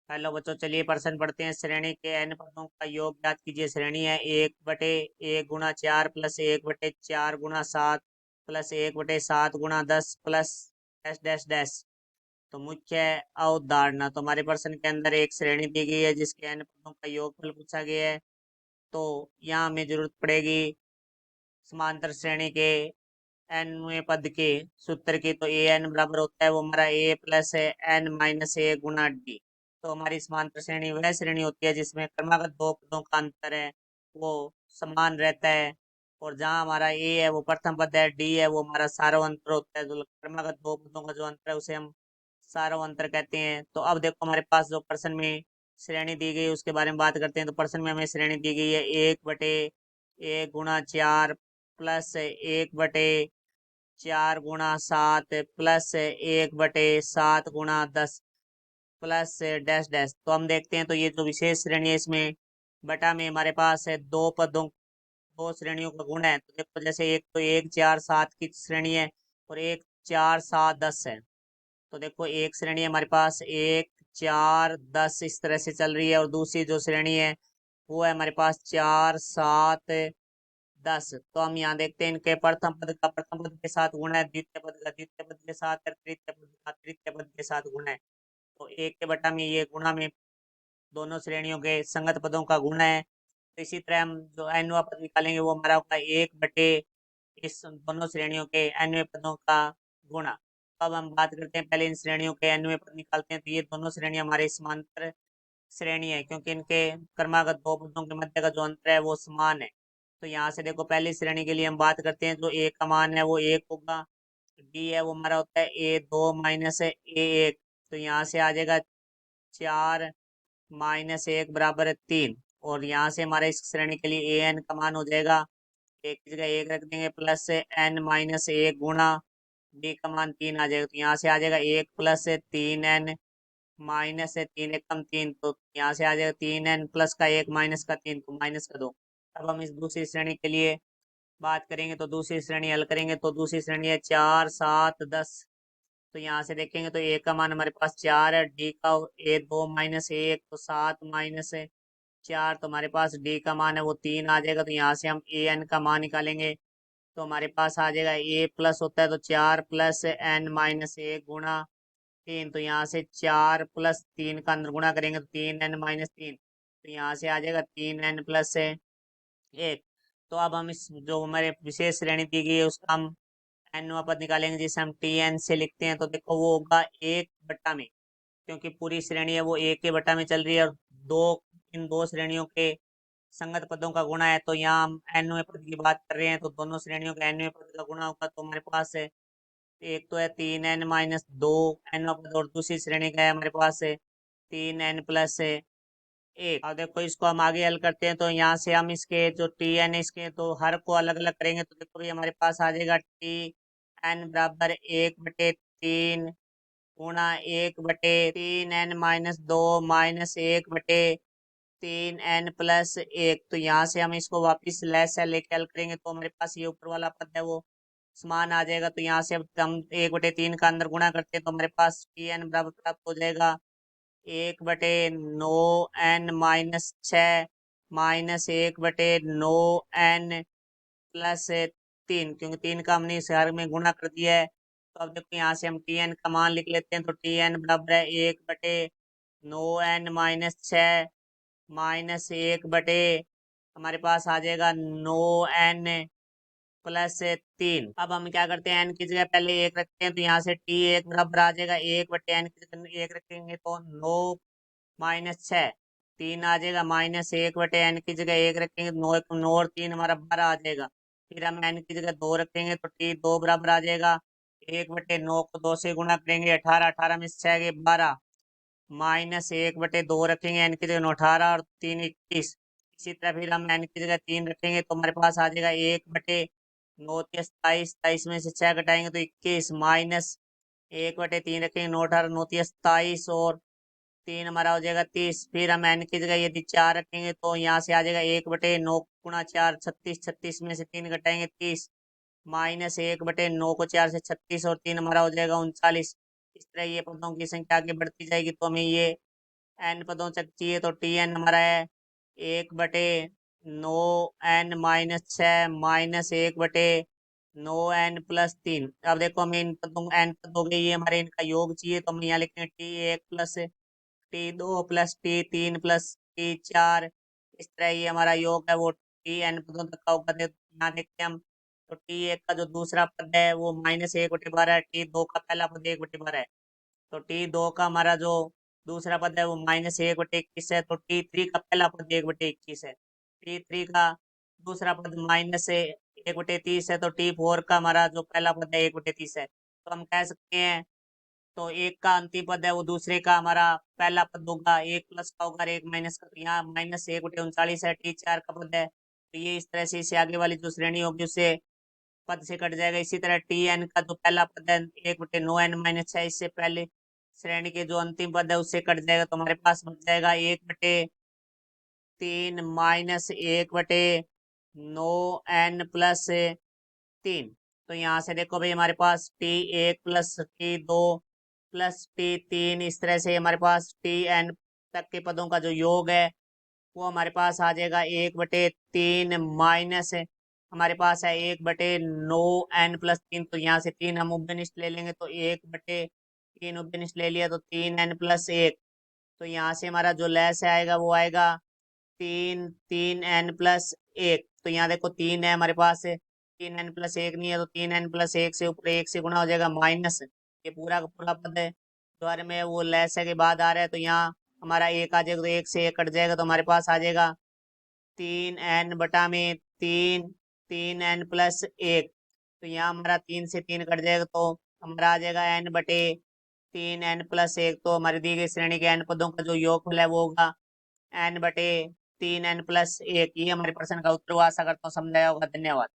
Hello बच्चों, चलिए प्रश्न पढ़ते हैं। श्रेणी के n पदों का योग ज्ञात कीजिए। श्रेणी है 1/1 गुणा 4 प्लस 1/4 गुणा 7 प्लस 1/7 गुणा 10 प्लस डैश डैश डैश। तो मुख्य अवधारणा, तो हमारे प्रश्न के अंदर एक श्रेणी दी गई है जिसके n पदों का योगफल पूछा गया है। तो यहाँ हमें जरूरत पड़ेगी समांतर श्रेणी के nवें पद के सूत्र की। तो ए एन बराबर होता है वो हमारा a प्लस n-a गुणा डी। तो हमारी समांतर श्रेणी वह श्रेणी होती है जिसमें क्रमागत दो पदों का अंतर है वो समान रहता है। और जहाँ हमारा a है वो प्रथम पद है, d है वो हमारा सारों अंतर होता है। तो क्रमागत दो पदों का जो अंतर है उसे हम सारों अंतर कहते हैं। तो अब देखो हमारे पास जो प्रश्न में श्रेणी दी गई है उसके बारे में बात करते हैं। तो प्रश्न में हमें श्रेणी दी गई है 1/1 गुणा 4 प्लस 1/4 गुणा 7 प्लस 1/7 गुणा 10 प्लस डैश डैश। तो हम देखते हैं, तो ये जो विशेष श्रेणी है इसमें बटा में हमारे पास है दो पदों, दो श्रेणियों का गुण है। तो देखो जैसे एक तो 1 4 7 की श्रेणी है और 1 4 7 10 है। तो देखो एक श्रेणी है हमारे पास 1 4 10 इस तरह से चल रही है, और दूसरी जो श्रेणी है वो है हमारे पास 4 7 10। तो हम यहाँ देखते हैं इनके प्रथम पद का प्रथम पद के साथ गुण है, द्वितीय पद का द्वितीय पद के साथ, और तृतीय पद का तृतीय पद के साथ गुण है। तो एक के बटा में ये गुणा में दोनों श्रेणियों के संगत पदों का गुण है। तो इसी तरह हम जो एनवा पद निकालेंगे वो हमारा होगा 1/, इस दोनों श्रेणियों के एनवे पदों का गुणा। तो अब हम बात करते हैं, पहले इन श्रेणियों के एनवे पद निकालते हैं। तो ये दोनों श्रेणियां हमारे समांतर श्रेणी है क्योंकि इनके क्रमागत दो पदों के मध्य का जो अंतर है वो समान है। तो यहाँ से देखो पहली श्रेणी के लिए हम बात करते हैं, जो ए का मान है वो 1 होगा, डी है वो हमारा होता है A2 - A1। तो यहाँ से आ जाएगा 4 - 1 बराबर है 3। और यहाँ से हमारे इस श्रेणी के लिए ए एन का मान हो जाएगा, एक की जगह एक रख देंगे, प्लस n - 1 गुणा डी का मान 3 आ जाएगा। तो यहाँ से आ जाएगा 1 + 3n -3 एकम 3। तो यहाँ से आ जाएगा 3n प्लस का 1 माइनस का 3, तो माइनस का 2। अब हम इस दूसरी श्रेणी के लिए बात करेंगे, तो दूसरी श्रेणी हल करेंगे। तो दूसरी श्रेणी है 4 7 10। तो यहाँ से देखेंगे तो ए का मान हमारे पास 4 है, डी का A2 - 1 तो 7 - 4। तो हमारे पास डी का मान है वो 3 आ जाएगा। तो यहाँ से हम ए एन का मान निकालेंगे। तो हमारे पास आ जाएगा ए प्लस होता है तो 4 + n - 1 गुणा 3। तो यहाँ से 4 + 3 का अंदर गुणा करेंगे तो 3n - 3। तो यहाँ से आ जाएगा 3n + 1। तो अब हम इस जो हमारे विशेष श्रेणी दी गई है उसका हम एनवा पद निकालेंगे, जिसे हम टी एन से लिखते हैं। तो देखो वो होगा 1/में, क्योंकि पूरी श्रेणी है वो 1 के बटा में चल रही है, और दो इन दो श्रेणियों के संगत पदों का गुणा है। तो यहाँ हम एनवे पद की बात कर रहे हैं, तो दोनों श्रेणियों के एनवे पद का गुणा होगा। तो हमारे पास है एक तो है 3n - 2 एनवा पद, और दूसरी श्रेणी का है हमारे पास है 3n + 1। अब देखो इसको हम आगे हल करते हैं, तो यहाँ से हम इसके जो टी एन इसके तो हर को अलग अलग करेंगे। तो देखो भाई हमारे पास आ जाएगा Tn बराबर 1/3 गुणा 1/3n - 2 माइनस 1/3n + 1। तो यहाँ से हम इसको वापिस लेस है लेके हल करेंगे, तो हमारे पास ये ऊपर वाला पद है वो समान आ जाएगा। तो यहाँ से अब हम 1/3 का अंदर गुणा करते हैं, तो हमारे पास Tn बराबर प्राप्त हो जाएगा 1/9n - 6 माइनस 1/9n + 3, क्योंकि 3 का हमने इस हर में गुणा कर दिया है। तो अब देखो यहाँ से हम टी एन का मान लिख लेते हैं। तो टी एन बराबर है 1/9n - 6 माइनस 1/, हमारे पास आ जाएगा 9n + 3। अब हम क्या करते हैं, एन की जगह पहले एक रखते हैं। तो यहाँ से टी एक बराबर आ जाएगा 1/n की जगह एक रखेंगे तो 9 - 6 3 आ जाएगा, माइनस 1/n की जगह एक रखेंगे तो 9 और 3 हमारा 12 आ जाएगा। फिर हम एन की जगह 2 रखेंगे तो टी 2 बराबर आ जाएगा 1/9 को 2 से गुणा करेंगे 18, 18 में से 6 गए 12, माइनस 1/2 रखेंगे एन की जगह 18 और 3 21। इसी तरह फिर हम एन की जगह 3 रखेंगे तो हमारे पास आ जाएगा 1/9 27, 27 में से 6 घटाएंगे तो 21, माइनस 1/3 रखेंगे 9 18 9 27 और 3 हमारा हो जाएगा 30। फिर हम एन की जगह यदि 4 रखेंगे तो यहाँ से आ जाएगा 1/9 गुणा 4 36, 36 में से 3 घटाएंगे 30, माइनस 1/9 को 4 से 36 और 3 हमारा हो जाएगा 39। इस तरह ये पदों की संख्या आगे बढ़ती जाएगी तो हमें ये एन पदों तक चाहिए तो टी एन हमारा है 1/9n-6 माइनस 1/9n+3। अब देखो हमें इन पदों एन पद हो गए, ये हमारे इनका योग चाहिए तो हम यहाँ लिखेंगे T1 plus T2 plus T3 plus T4। इस तरह ये हमारा योग है वो टी एन पदों तक का होगा। यहाँ देखते हैं हम तो T1 का जो दूसरा पद है वो -1/12 है, T2 का पहला पद 1/12 है। तो T2 का हमारा जो दूसरा पद है वो -1/21 है, तो T3 का पहला पद 1/21 है। T3 का दूसरा पद -1/30 है, तो T4 का हमारा जो पहला पद है 1/30 है। तो हम कह सकते हैं तो एक का अंतिम पद है वो दूसरे का हमारा पहला पद होगा, एक प्लस का होगा और एक माइनस का, तो यहाँ -1/39 है। T4 का पद है तो ये इस तरह से इससे आगे वाली जो श्रेणी होगी उससे पद से कट जाएगा। इसी तरह टी एन का जो पहला पद है 1/9n-6, इससे पहले श्रेणी के जो अंतिम पद है उससे कट जाएगा, तो हमारे पास बच जाएगा 1/3 माइनस 1/9n+3। तो यहाँ से देखो भाई हमारे पास T1 plus T2 plus T3, इस तरह से हमारे पास Tn तक के पदों का जो योग है वो हमारे पास आ जाएगा 1/3 माइनस हमारे पास है 1/9n+3। तो यहाँ से 3 हम उपनिष्ठ ले लेंगे तो 1/3 उपनिष्ठ ले लिया तो 3n+1। तो यहाँ से हमारा जो लैस आएगा वो आएगा 3n+1। तो यहाँ देखो 3 है हमारे पास, 3n+1 नहीं है तो 3n+1 से ऊपर 1 से गुणा हो जाएगा माइनस ये पूरा का पूरा पद है द्वारा में वो लैस है के बाद आ रहा है, तो यहाँ हमारा एक आ जाएगा तो एक से एक कट जाएगा, तो हमारे पास आ जाएगा 3n/3 3n+1। तो यहाँ हमारा 3 से 3 कट जाएगा तो हमारा आ जाएगा n/3n+1। तो हमारी दी गई श्रेणी के n पदों का जो योगफल है वो होगा n/3n+1। ये हमारे प्रश्न का उत्तर हुआ। आशा करता हूँ समझाया होगा। धन्यवाद।